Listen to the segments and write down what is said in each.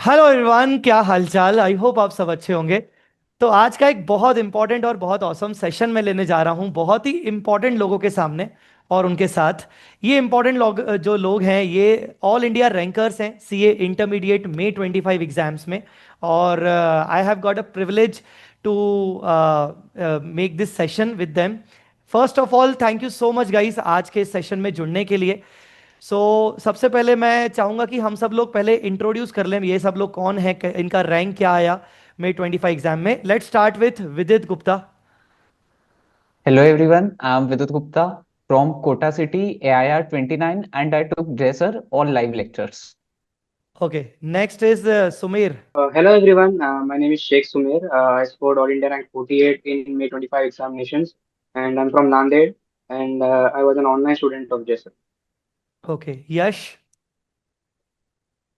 Hello everyone, क्या हालचाल। I hope आप सब अच्छे होंगे। तो आज का एक बहुत इंपॉर्टेंट और बहुत औसम सेशन में लेने जा रहा हूं, बहुत ही इंपॉर्टेंट लोगों के सामने और उनके साथ। ये इंपॉर्टेंट लोग जो लोग हैं, ये ऑल इंडिया रैंकर्स हैं सीए इंटरमीडिएट मे 25 एग्जाम्स में। और I have got a privilege to make this session with them. First of all, thank you so much guys आज के सेशन में जुड़ने के लिए। सबसे पहले मैं चाहूंगा कि हम सब लोग पहले इंट्रोड्यूस कर लें, ये सब लोग कौन है, इनका रैंक क्या आया मे 25 एग्जाम में। लेट्स स्टार्ट विथ विदित Gupta. Hello everyone, I'm Vidut Gupta from Kota City, AIR 29, and I took dresser all live lectures. Okay, next is Sumeer. Hello everyone, my name is Sheikh Sumer. I scored All India rank 48 in May 25 examinations, and I'm from Nanded, and I was an online student of JSR. Okay, Yash.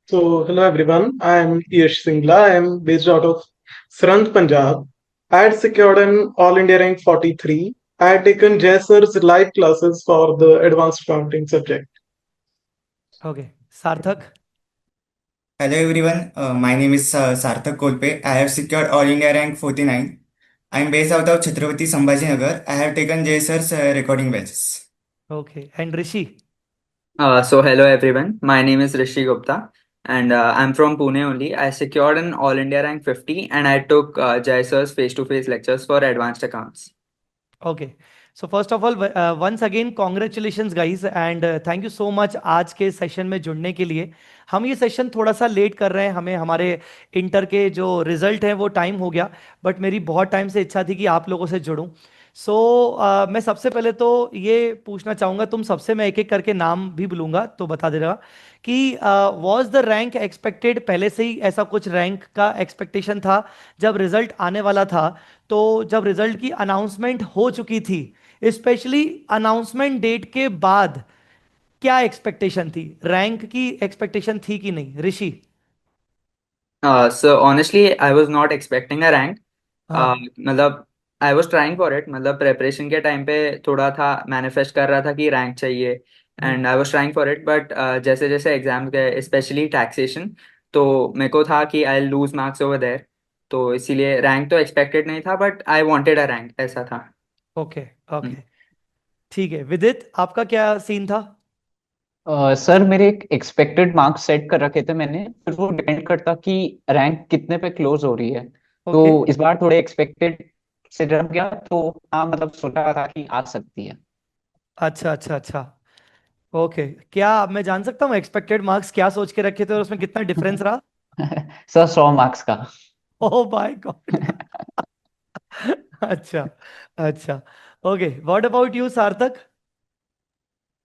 So, hello everyone. I am Yash Singla. I am based out of Sarand, Punjab. I had secured an All India rank 43. I had taken Jaisar's live classes for the advanced accounting subject. Okay, सार्थक। Hello everyone, my name is Sarthak Kolpe. I have secured All India rank 49. I am based out of Chhatrapati Sambhajinagar. I have taken JSR's recording batches. Okay, and Rishi. Hello everyone. My name is Rishi Gupta and I'm from Pune only. I secured an All India rank 50 and I took JSR's face-to-face lectures for advanced accounts. Okay, so first of all once again congratulations guys and thank you so much आज के session में जुड़ने के लिए। हम ये session थोड़ा सा लेट कर रहे हैं, हमें हमारे इंटर के जो रिजल्ट हैं वो टाइम हो गया, बट मेरी बहुत टाइम से इच्छा थी कि आप लोगों से जुड़ूं। मैं सबसे पहले तो ये पूछना चाहूँगा, तुम सबसे मैं एक एक करके नाम भी बुलूंगा तो बता देगा कि वॉज द रैंक एक्सपेक्टेड, पहले से ही ऐसा कुछ रैंक का एक्सपेक्टेशन था जब रिजल्ट आने वाला था? तो जब रिजल्ट की अनाउंसमेंट हो चुकी थी, स्पेशली अनाउंसमेंट डेट के बाद, क्या एक्सपेक्टेशन थी? रैंक की एक्सपेक्टेशन थी कि नहीं, ऋषि? So honestly, I was not expecting a rank. हाँ। मतलब I was trying for it. मतलब preparation के टाइम पे थोड़ा था, manifest कर रहा था कि रैंक चाहिए हम्म। and I was trying for it. But जैसे जैसे एग्जाम गए, स्पेशली टैक्सेशन, तो मेरे को था कि I lose marks over there, तो इसीलिए रैंक तो एक्सपेक्टेड नहीं था but I wanted a rank, ऐसा था। ओके। ओके, ठीक है। विदित, आपका क्या सीन था? सर मेरे एक एक्सपेक्टेड मार्क्स सेट कर रखे थे मैंने, फिर वो डिपेंड करता कि रैंक कितने पे क्लोज हो रही है। तो ओके। इस बार थोड़े एक्सपेक्टेड से रह गया, तो हाँ मतलब सोचा था कि आ सकती है। अच्छा अच्छा अच्छा। ओके, क्या अब मैं जान सकता हूँ एक्सपेक्टेड मार्क्स क्या सोच के रखे थे और उसमें कितना डिफरेंस रहा? सर 100 मार्क्स का। Oh my God. अच्छा। अच्छा। ओके, व्हाट अबाउट यू सार्थक?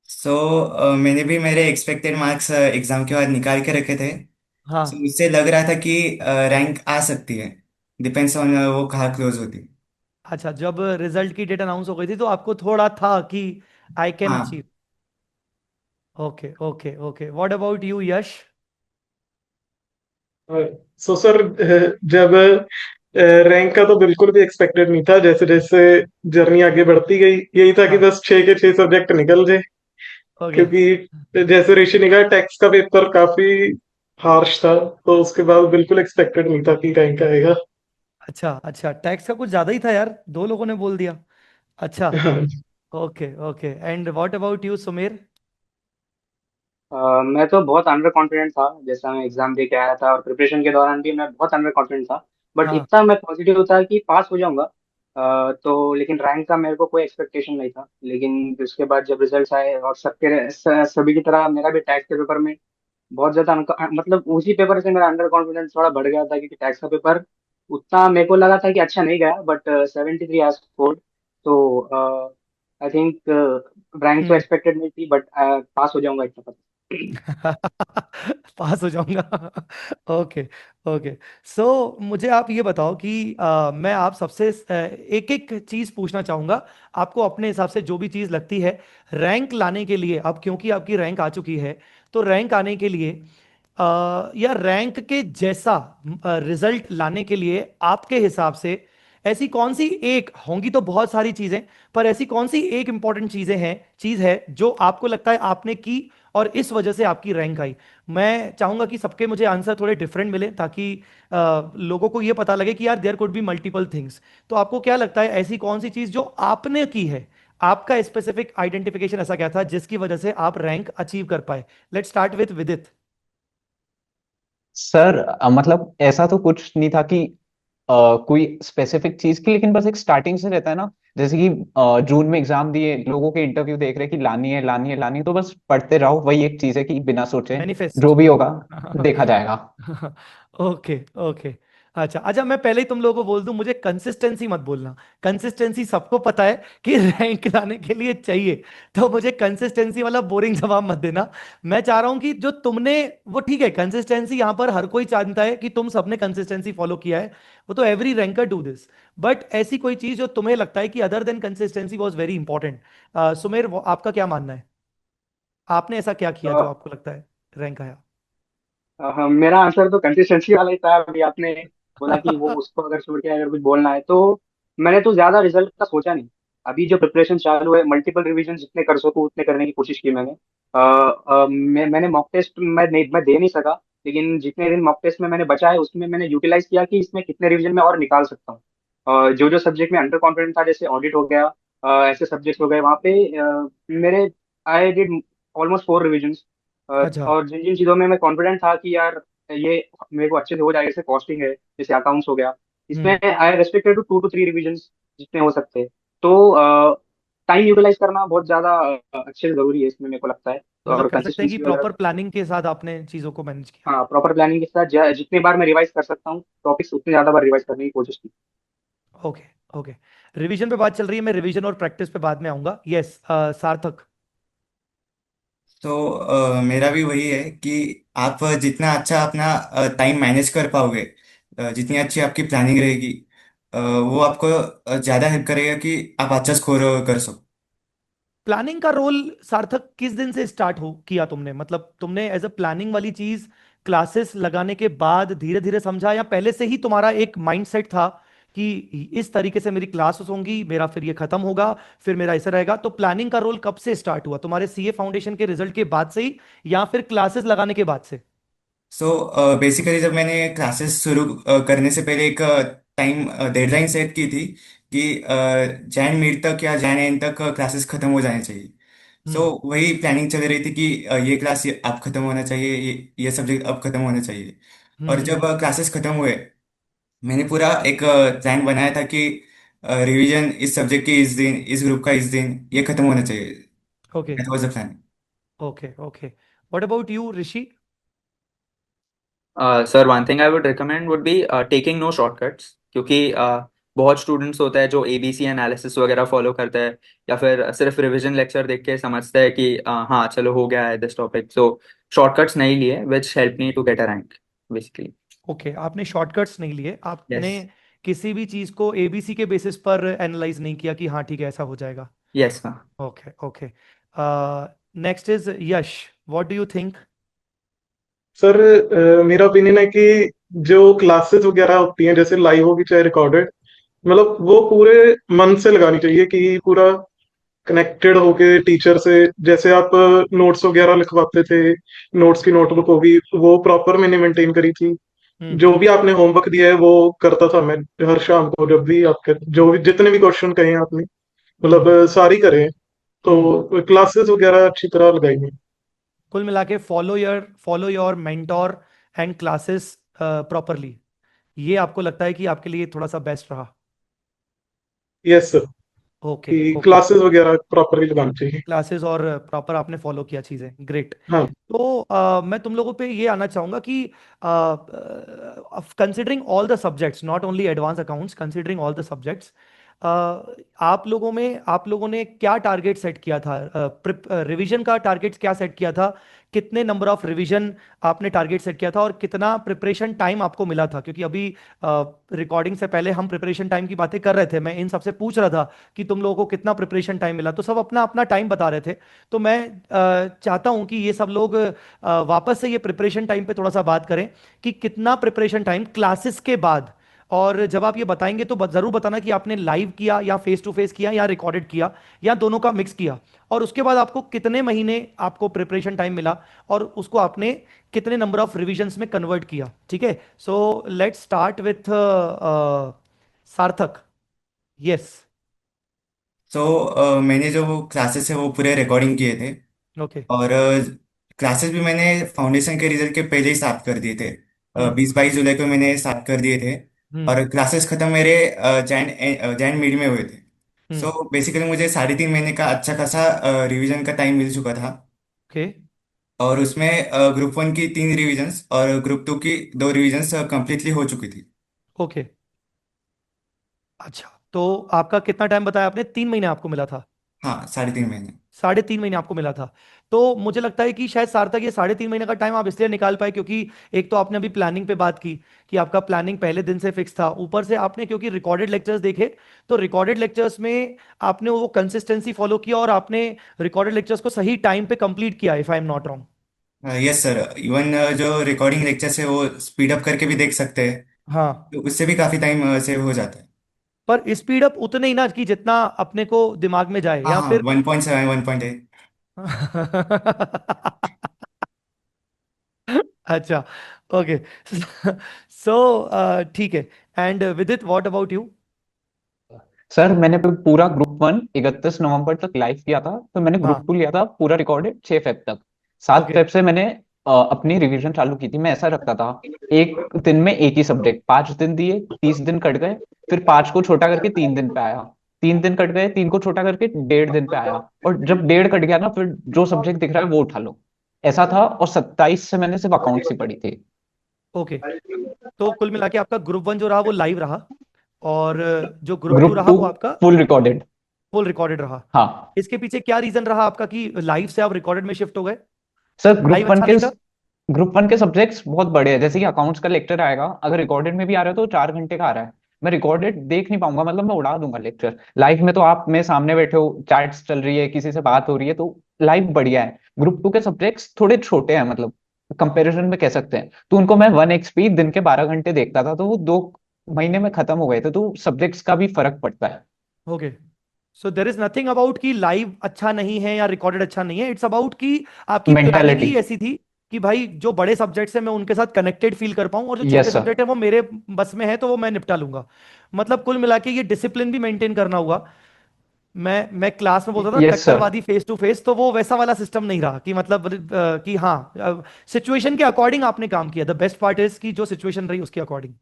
सो मैंने भी मेरे एक्सपेक्टेड मार्क्स एग्जाम के बाद निकाल के रखे थे। सो हाँ। उससे लग रहा था कि रैंक आ सकती है। डिपेंड्स ऑन वो कहाँ क्लोज होती। अच्छा, जब रिजल्ट की डेट अनाउंस हो गई थी तो आपको थोड़ा था कि आई कैन हाँ। Achieve. Okay okay okay, what about you Yash? So sir, जब रैंक का तो बिल्कुल भी एक्सपेक्टेड नहीं था। जैसे जैसे जर्नी आगे बढ़ती गई, यही था कि हाँ। बस 6 के 6 सब्जेक्ट निकल जाए। ओके। क्योंकि जैसे ऋषि ने कहा, टैक्स का पेपर काफी हार्श था, तो उसके बाद बिल्कुल एक्सपेक्टेड नहीं था कि रैंक आएगा। अच्छा अच्छा, टैक्स का कुछ ज्यादा ही था यार, दो लोगों ने बोल दिया। अच्छा। Okay okay, and what about you Sumer? मैं तो बहुत अंडर कॉन्फिडेंट था, जैसा मैं एग्जाम दे के आया था और प्रिपरेशन के दौरान भी मैं बहुत अंडर कॉन्फिडेंट था। बट हाँ। इतना मैं पॉजिटिव था कि पास हो जाऊंगा। तो लेकिन रैंक का मेरे को कोई एक्सपेक्टेशन नहीं था। लेकिन उसके बाद जब रिजल्ट्स आए और सभी की तरह मेरा भी टैक्स के पेपर में बहुत ज्यादा मतलब उसी पेपर से मेरा अंडर कॉन्फिडेंस थोड़ा बढ़ गया था, क्योंकि टैक्स का पेपर उतना मेरे को लगा था कि अच्छा नहीं गया, बट 73 आज स्कोर्ड। तो आई थिंक रैंक तो हम्म। एक्सपेक्टेड नहीं थी, बट पास हो जाऊंगा इतना पता। पास हो जाऊंगा। Okay okay. मुझे आप ये बताओ कि मैं आप सबसे एक एक चीज पूछना चाहूंगा, आपको अपने हिसाब से जो भी चीज लगती है रैंक लाने के लिए। अब क्योंकि आपकी रैंक आ चुकी है, तो रैंक आने के लिए या रैंक के जैसा रिजल्ट लाने के लिए आपके हिसाब से ऐसी कौन सी एक, होंगी तो बहुत सारी चीजें, पर ऐसी कौन सी एक इंपॉर्टेंट चीज है जो आपको लगता है आपने की और इस वजह से आपकी रैंक आई। मैं चाहूंगा कि सबके मुझे आंसर थोड़े डिफरेंट मिले, ताकि लोगों को ये पता लगे कि यार there could be multiple things. तो आपको क्या लगता है, ऐसी कौन सी चीज जो आपने की है, आपका स्पेसिफिक आइडेंटिफिकेशन ऐसा क्या था जिसकी वजह से आप रैंक अचीव कर पाए? लेट्स स्टार्ट विद विदित। सर मतलब ऐसा तो कुछ नहीं था कि कोई स्पेसिफिक चीज की, लेकिन बस एक स्टार्टिंग से रहता है ना। जैसे कि जून में एग्जाम दिए, लोगों के इंटरव्यू देख रहे हैं कि लानी है लानी है लानी है, तो बस पढ़ते रहो। वही एक चीज है कि बिना सोचे मैनिफेस्ट। जो भी होगा देखा जाएगा। Okay okay. अच्छा अच्छा, मैं पहले ही तुम लोगों को बोल दूं, मुझे कंसिस्टेंसी मत बोलना। कंसिस्टेंसी सबको पता है कि रैंक लाने के लिए चाहिए, तो मुझे कंसिस्टेंसी वाला बोरिंग जवाब मत देना। मैं चाह रहा हूं कि जो तुमने, वो ठीक है, कंसिस्टेंसी यहां पर हर कोई जानता है कि तुम सबने कंसिस्टेंसी फॉलो किया है, वो तो every ranker do this. But ऐसी कोई चीज जो तुम्हें लगता है कि other than consistency was very important. Sumer, आपका क्या मानना है? आपने ऐसा क्या किया जो आपको लगता है रैंक आया? मेरा आंसर तो कंसिस्टेंसी वाला ही था। अभी आपने बोला कि वो उसको अगर छोड़ के अगर कुछ बोलना है, तो मैंने तो ज्यादा रिजल्ट का सोचा नहीं। अभी जो प्रिपरेशन चालू है, मल्टीपल रिवीजन जितने कर सकूं उतने करने की कोशिश की मैंने। मैंने मॉक टेस्ट मैं दे नहीं सका, लेकिन जितने दिन मॉक टेस्ट में मैंने बचा है उसमें मैंने यूटिलाइज किया कि इसमें कितने रिवीजन में और निकाल सकता हूँ। जो जो सब्जेक्ट में अंडर कॉन्फिडेंट था, जैसे ऑडिट हो गया, ऐसे सब्जेक्ट हो गए, वहाँ पे मेरे आई डिड ऑलमोस्ट 4 रिविजन। अच्छा। और जिन जिन चीजों में मैं कॉन्फिडेंट था कि यार ये मेरे को अच्छे से हो जाएगा, जैसे कॉस्टिंग है, जैसे अकाउंट्स हो गया, इसमें हम्म। आई रेस्ट्रिक्टेड टू 2 to 3 रिविजन जितने हो सकते हैं। तो टाइम यूटिलाइज करना बहुत ज्यादा अच्छे से जरूरी है इसमें, मेरे को लगता है। तो मतलब और कह सकते हैं कि कंसिस्टेंसी वगैरह, प्रॉपर प्लानिंग के साथ आपने चीजों को मैनेज किया। हाँ, प्रॉपर प्लानिंग के साथ जितने बार मैं रिवाइज कर सकता हूँ टॉपिक्स, उतने ज्यादा बार रिवाइज करने की कोशिश की। Okay okay. रिवीजन पे बात चल रही है, मैं रिवीजन और प्रैक्टिस पे बाद में आऊंगा। यस, सार्थक। तो मेरा भी वही है कि आप जितना अच्छा अपना टाइम मैनेज कर पाओगे, जितनी अच्छी आपकी प्लानिंग रहेगी, वो आपको ज़्यादा हेल्प करेगा कि आप अच्छा स्कोर कर सको। प्लानिंग का रोल सार्थक किस दिन से स्टार्ट हो किया तुमने? मतलब तुमने एज अ प्लानिंग वाली चीज क्लासेस लगाने के बाद धीरे धीरे समझा, या पहले से ही तुम्हारा एक माइंडसेट था कि इस तरीके से मेरी क्लासेस होंगी, मेरा फिर ये खत्म होगा, फिर मेरा ऐसा रहेगा? तो प्लानिंग का रोल कब से स्टार्ट हुआ, तुम्हारे सीए फाउंडेशन के रिजल्ट के बाद से ही, या फिर क्लासेस लगाने के बाद से? सो बेसिकली जब मैंने क्लासेस शुरू करने से पहले एक टाइम डेडलाइन सेट की थी कि जैन मिड तक या जैन एंड तक क्लासेस खत्म हो जाने चाहिए। सो हम्म। वही प्लानिंग चल रही थी कि ये क्लास अब खत्म होना चाहिए, ये सब्जेक्ट अब खत्म होना चाहिए। और जब हम्म। क्लासेस खत्म हुए, मैंने पूरा एक प्लान बनाया था कि रिवीजन इस सब्जेक्ट की इस दिन, इस ग्रुप का इस दिन, ये खत्म होना चाहिए। Okay that was the plan. Okay okay. What about you Rishi? Sir, one thing I would recommend would be taking no shortcuts, क्योंकि बहुत स्टूडेंट्स होता है जो एबीसी एनालिसिस वगैरह फॉलो करता है, या फिर सिर्फ रिवीजन लेक्चर देख के समझता है कि हाँ चलो हो गया है दिस टॉपिक। सो शॉर्टकट्स नहीं लिए which help me to get a rank basically. Okay, आपने शॉर्टकट्स नहीं लिए, आपने यस। किसी भी चीज को एबीसी के बेसिस पर एनालाइज नहीं किया कि हाँ ठीक है ऐसा हो जाएगा। Yes. Okay okay. Next is Yash, what do you think? Sir मेरा ओपिनियन है कि जो क्लासेस वगैरह होती हैं, जैसे लाइव होगी चाहे रिकॉर्डेड, मतलब वो पूरे मन से लगानी चाहिए कि पूरा कनेक्टेड होके टीचर से। जैसे आप नोट्स वगैरह लिखवाते थे, नोट्स की नोटबुक होगी, वो प्रॉपर मैंने मेंटेन करी थी। हम्म। जो भी आपने होमवर्क दिया है वो करता था मैं हर शाम को, जब भी आपके जो भी जितने भी क्वेश्चन कहे आपने, मतलब हम्म। सारी करे। हम्म। तो क्लासेस वगैरह अच्छी तरह लगाई हैं। कुल मिला के follow your mentor and classes properly, ये आपको लगता है कि आपके लिए थोड़ा सा बेस्ट रहा? यस सर, ओके कि ओके। क्लासेस वगैरह प्रॉपरली लगानी चाहिए। क्लासेस और प्रॉपर आपने फॉलो किया चीजें, ग्रेट। हाँ तो मैं तुम लोगों पे ये आना चाहूंगा कि considering all the subjects, not only advance accounts, considering all the subjects, आप लोगों ने क्या टारगेट सेट किया था? रिवीजन का टारगेट क्या सेट किया था? कितने नंबर ऑफ रिवीजन आपने टारगेट सेट किया था, और कितना प्रिपरेशन टाइम आपको मिला था? क्योंकि अभी रिकॉर्डिंग से पहले हम प्रिपरेशन टाइम की बातें कर रहे थे, मैं इन सबसे पूछ रहा था कि तुम लोगों को कितना प्रिपरेशन टाइम मिला, तो सब अपना अपना टाइम बता रहे थे। तो मैं चाहता हूं कि ये सब लोग वापस से ये प्रिपरेशन टाइम पे थोड़ा सा बात करें कि कितना प्रिपरेशन टाइम क्लासेस के बाद और जब आप ये बताएंगे तो जरूर बताना कि आपने लाइव किया या फेस टू फेस किया या रिकॉर्डेड किया या दोनों का मिक्स किया, और उसके बाद आपको कितने महीने आपको प्रिपरेशन टाइम मिला और उसको आपने कितने नंबर ऑफ रिविजन्स में कन्वर्ट किया। ठीक है, सो लेट्स स्टार्ट विथ सार्थक। यस। मैंने जो वो क्लासेस है वो पूरे रिकॉर्डिंग किए थे। ओके। और क्लासेस भी मैंने फाउंडेशन के रिजल्ट के पहले ही स्टार्ट कर दिए थे। हम्म। 22 जुलाई को मैंने स्टार्ट कर दिए थे। हम्म। और क्लासेस खत्म मेरे जैन मिड में हुए थे। हम्म। सो बेसिकली मुझे 3.5 महीने का अच्छा खासा रिवीजन का टाइम मिल चुका था। ओके। और उसमें ग्रुप 1 की 3 रिविजन्स और ग्रुप 2 की 2 रिविजन्स कंप्लीटली हो चुकी थी। ओके। अच्छा, तो आपका कितना टाइम बताया आपने? 3 महीने आपको मिला था? हाँ, 3.5 महीने। 3.5 महीने आपको मिला था। तो मुझे लगता है कि शायद सार्थक ये 3.5 महीने का टाइम आप इसलिए निकाल पाए क्योंकि एक तो आपने अभी प्लानिंग पे बात की कि आपका प्लानिंग पहले दिन से फिक्स था, ऊपर से आपने क्योंकि रिकॉर्डेड लेक्चर्स देखे, तो रिकॉर्डेड लेक्चर्स में आपने वो कंसिस्टेंसी फॉलो किया और आपने रिकॉर्डेड लेक्चर्स को सही टाइम पे कंप्लीट किया, if I am not wrong. Yes sir, even जो रिकॉर्डिंग लेक्चर्स है वो स्पीड अप करके भी देख सकते हैं। हाँ, तो उससे भी काफ़ी टाइम सेव हो जाता है। पर स्पीड अप उतने ही ना कि जितना अपने को दिमाग में जाए, हाँ या हाँ, फिर 1.7 1.8। अच्छा। ओके। सो ठीक है। एंड विदित, व्हाट अबाउट यू? सर मैंने पूरा ग्रुप 1 31 नवंबर तक लाइव किया था, तो मैंने हाँ। ग्रुप 2 लिया था पूरा रिकॉर्डेड 6 फेब तक। 7 फेब से मैंने अपनी रिवीजन चालू की थी। मैं ऐसा रखता था, एक दिन में एक ही सब्जेक्ट 5 दिन दिए, 30 दिन कट गए, फिर 5 को छोटा करके 3 दिन पे आया, 3 दिन कट गए, 3 को छोटा करके 1.5 दिन पे आया, और जब 1.5 कट गया ना, फिर जो सब्जेक्ट दिख रहा है वो उठा लो। ऐसा था, और 27 से मैंने सिर्फ अकाउंट्स ही पढ़ी थी। ओके, तो कुल मिला के आपका ग्रुप 1 जो रहा वो लाइव रहा, और जो ग्रुप 2 ग्रुप रहा टू वो आपका फुल रिकॉर्डेड। फुल रिकॉर्डेड रहा। हाँ इसके पीछे क्या रीजन रहा आपका कि लाइव से आप रिकॉर्डेड में शिफ्ट हो गए? सर, लाइव अच्छा नहीं था? ग्रुप वन के सब्जेक्ट्स बहुत बड़े हैं। जैसे कि अकाउंट्स का लेक्चर आएगा, अगर रिकॉर्डेड में भी आ रहा है तो 4 घंटे का आ रहा है। मैं रिकॉर्डेड देख नहीं पाऊंगा, मतलब मैं उड़ा दूंगा लेक्चर। लाइव में तो आप मेरे सामने बैठे हो, चैट्स चल रही है, किसी से बात हो रही है, तो लाइव बढ़िया है। ग्रुप 2 के सब्जेक्ट्स थोड़े छोटे हैं, मतलब कंपैरिजन में कह सकते हैं, तो उनको मैं 1 XP दिन के 12 घंटे देखता था, तो वो 2 महीने में खत्म हो गए थे। तो सब्जेक्ट्स का भी फर्क पड़ता है। Okay, so there is nothing about कि लाइव अच्छा नहीं है या रिकॉर्डेड अच्छा नहीं है, इट्स अबाउट कि आपकी प्लानिंग मेंटालिटी। ही ऐसी थी कि भाई जो बड़े सब्जेक्ट्स हैं मैं उनके साथ कनेक्टेड फील कर पाऊं, और जो छोटे यस सर। सब्जेक्ट है वो मेरे बस में है तो वो मैं निपटा लूंगा। मतलब कुल मिला के ये डिसिप्लिन भी मेंटेन करना हुआ। मैं क्लास में बोलता था यस सर। टक्करवादी फेस टू फेस, तो वो वैसा वाला सिस्टम नहीं रहा कि मतलब कि हाँ, सिचुएशन के अकॉर्डिंग आपने काम किया। द बेस्ट पार्ट इज कि जो सिचुएशन रही उसके अकॉर्डिंग।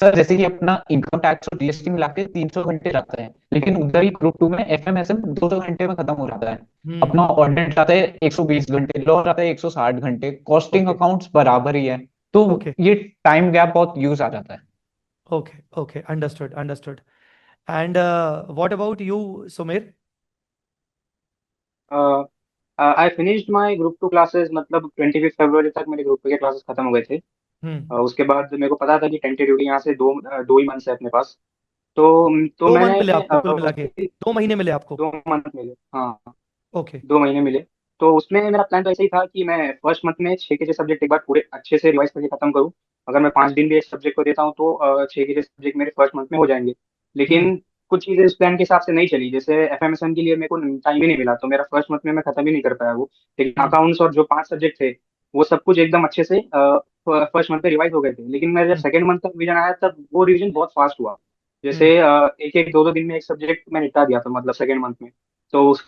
सर जैसे कि अपना इनकम टैक्स और जीएसटी मिला के 300 घंटे जाते हैं, लेकिन उधर ही ग्रुप 2 में एफएमएसएम 200 घंटे में खत्म हो जाता है। अपना हम्म। ऑडिट जाता है 120 घंटे, लॉ जाता है 160 घंटे, कॉस्टिंग ओके। अकाउंट्स बराबर ही है। तो ओके। ये टाइम गैप बहुत यूज आ जाता है। Okay. Okay, understood understood. And what about you, Sumer? I finished my group 2 classes, मतलब 25 फरवरी तक मेरे ग्रुप 2 के क्लासेस खत्म हो गए थे। हम्म। उसके बाद मेरे को पता था कि टेंटेटिवली यहाँ से दो ही मंथ्स है अपने पास। तो तो 2 मंथ मैंने मिले आपको कुल मिला के? उसके 2 महीने मिले आपको? 2 मंथ मिले, हाँ। ओके। 2 महीने मिले। तो उसमें मेरा प्लान तो ऐसे ही था कि मैं फर्स्ट मंथ में 6 के 6 सब्जेक्ट एक बार पूरे अच्छे से रिवाइज करके खत्म करूँ। अगर मैं 5 दिन भी एक सब्जेक्ट को देता हूँ तो 6 के 6 सब्जेक्ट मेरे फर्स्ट मंथ में हो जाएंगे। हम्म। लेकिन कुछ चीजें इस प्लान के हिसाब से नहीं चली, जैसे एफएमएसएम के लिए मेरे को टाइम ही नहीं मिला, तो मेरा फर्स्ट मंथ में मैं खत्म ही नहीं कर पाया वो। लेकिन हम्म। अकाउंट्स और जो 5 सब्जेक्ट थे वो सब कुछ एकदम अच्छे से फर्स्ट मंथ में रिवाइज हो गए थे। लेकिन मेरा जब हम्म। सेकंड मंथ का रिवीजन आया तब वो रिवीजन बहुत फास्ट हुआ। जैसे हम्म। एक एक दो दो दिन में एक सब्जेक्ट मैं निपटा दिया था, मतलब सेकंड मंथ में। तो उस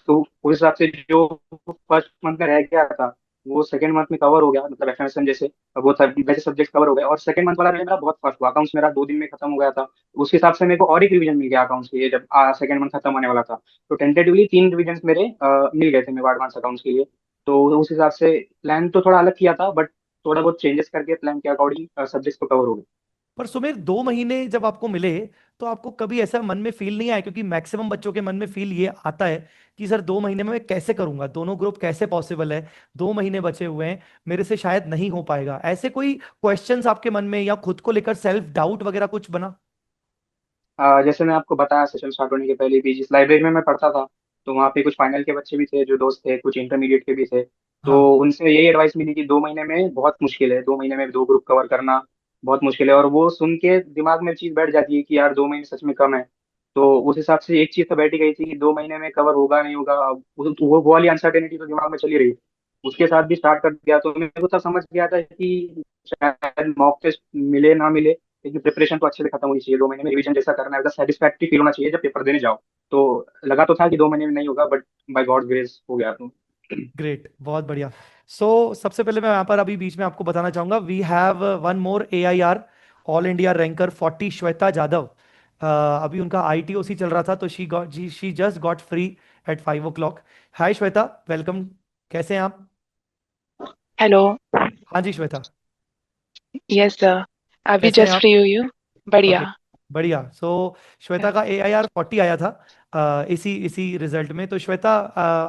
हिसाब से जो फर्स्ट मंथ में रह गया था वो सेकंड मंथ में कवर हो गया, मतलब एफएमएसएम जैसे वो वैसे सब्जेक्ट कवर हो गए। और सेकंड मंथ वाला रिवीजन मेरा बहुत फास्ट हुआ, अकाउंट्स मेरा 2 दिन में खत्म हो गया था। उस हिसाब से मेरे को और एक रिवीजन मिल गया अकाउंट्स के लिए जब सेकंड मंथ खत्म होने वाला था। तो टेंटेटिवली 3 रिवीजन मेरे मिल गए थे मेरे एडवांस अकाउंट्स के लिए। तो उस हिसाब से प्लान तो थोड़ा अलग किया था, बट थोड़ा बहुत चेंजेस करके प्लान के अकॉर्डिंग सब्जेक्ट्स तो कवर हो गए। पर सुमेर, 2 महीने जब आपको मिले तो आपको कभी ऐसा मन में फील नहीं आया? क्योंकि मैक्सिमम बच्चों के मन में फील ये आता है कि सर 2 महीने में मैं कैसे करूंगा, दोनों ग्रुप कैसे पॉसिबल है, 2 महीने बचे हुए हैं, मेरे से शायद नहीं हो पाएगा। ऐसे कोई क्वेश्चंस आपके मन में या खुद को लेकर सेल्फ डाउट वगैरह कुछ बना? जैसे मैं आपको बताया सेशन स्टार्ट होने के पहले भी जिस लाइब्रेरी में मैं पढ़ता था, तो वहाँ पे कुछ फाइनल के बच्चे भी थे जो दोस्त थे, कुछ इंटरमीडिएट के भी थे। तो हाँ। उनसे यही एडवाइस मिली कि 2 महीने में बहुत मुश्किल है, 2 महीने में 2 ग्रुप कवर करना। बहुत मुश्किल है। और वो सुन के दिमाग में चीज बैठ जाती है कि यार 2 महीने सच में कम है। तो उस हिसाब से एक चीज तो बैठ ही गई थी कि 2 महीने में कवर होगा नहीं होगा। अब वो वाली अनसर्टेनिटी तो दिमाग में चली रही। उसके साथ भी स्टार्ट कर दिया तो मेरे को तब समझ गया था कि शायद मॉक टेस्ट मिले ना मिले, लेकिन प्रिपरेशन तो अच्छे से खत्म होनी चाहिए। 2 महीने में रिवीजन जैसा करना है, वैसा सेटिस्फैक्ट्री फील होना चाहिए जब पेपर देने जाओ। तो लगा तो था कि 2 महीने में नहीं होगा, बट बाय गॉड ग्रेस हो गया। तो ग्रेट, बहुत बढ़िया। सबसे पहले मैं यहाँ पर अभी बीच में आपको बताना चाहूंगा, we have one more AIR all India ranker 40, Shweta Jadhav. अभी उनका ITOC चल रहा था, तो she just got free at 5 o'clock। Hi Shweta, welcome. कैसे हैं आप? हेलो। हाँ जी श्वेता, यस सर। अभी कैसे हैं जस्ट आप? फ्री हुई हूँ। बढ़िया। ओके, बढ़िया। श्वेता का AIR 40 आया था इसी इसी रिजल्ट में। तो श्वेता,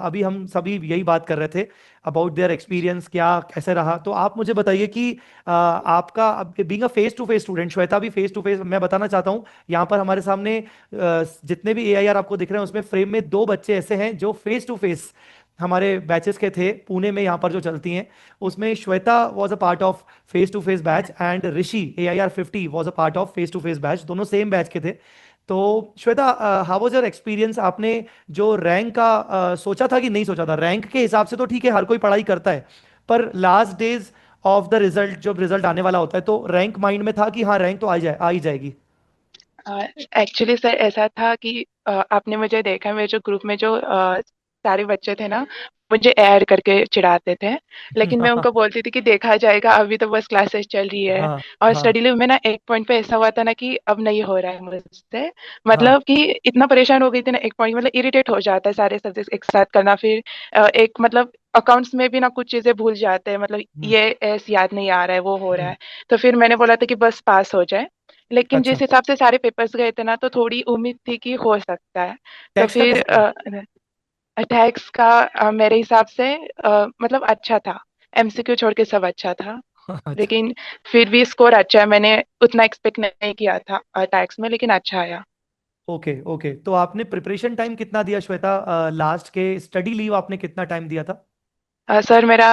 अभी हम सभी यही बात कर रहे थे अबाउट देयर एक्सपीरियंस, क्या कैसे रहा। तो आप मुझे बताइए कि आपका being a face to face student, Shweta भी फेस टू फेस, मैं बताना चाहता हूँ यहाँ पर हमारे सामने जितने भी AIR आपको दिख रहे हैं उसमें फ्रेम में 2 बच्चे ऐसे हैं जो फेस टू फेस हमारे बैचेस के थे पुणे में, यहाँ पर जो चलती हैं उसमें Shweta was a part of face to face batch and Rishi AIR 50 was a part of face to face batch, दोनों सेम बैच के थे। तो Shweta, how was your experience? आपने जो रैंक का सोचा था कि नहीं सोचा था? रैंक के हिसाब से तो ठीक है, हर कोई पढ़ाई करता है, पर last days of the result जब रिजल्ट आने वाला होता है तो रैंक माइंड में था कि हाँ रैंक तो आ ही जाएगी? एक्चुअली सर ऐसा था कि आपने मुझे देखा, मेरे जो ग्रुप में जो सारे बच्चे थे ना, मुझे ऐड करके चिढ़ाते थे। लेकिन मैं उनको बोलती थी कि देखा जाएगा, अभी तो बस क्लासेस चल रही है। हाँ और हाँ स्टडी लीव में ना एक पॉइंट पे ऐसा हुआ था ना कि अब नहीं हो रहा है मुझसे। हाँ। मतलब कि इतना परेशान हो गई थी ना, एक पॉइंट मतलब इरिटेट हो जाता है सारे सब्जेक्ट एक साथ करना। फिर एक मतलब अकाउंट्स में भी ना कुछ चीजें भूल जाते हैं, मतलब हम्म ये ऐसे याद नहीं आ रहा है, वो हो रहा हम्म। है। तो फिर मैंने बोला था कि बस पास हो जाए। लेकिन अच्छा, जिस हिसाब से सारे पेपर्स गए थे ना, तो थोड़ी उम्मीद थी कि हो सकता है। तो टैक्स का फिर कैसा गया? टैक्स का मेरे हिसाब से मतलब अच्छा था। MCQ छोड़ के सब अच्छा था। अच्छा, लेकिन फिर भी स्कोर अच्छा है, मैंने उतना एक्सपेक्ट नहीं किया था टैक्स में, लेकिन अच्छा आया। Okay okay. तो आपने प्रिपरेशन टाइम कितना दिया श्वेता? लास्ट के स्टडी लीव आपने कितना टाइम दिया था? सर मेरा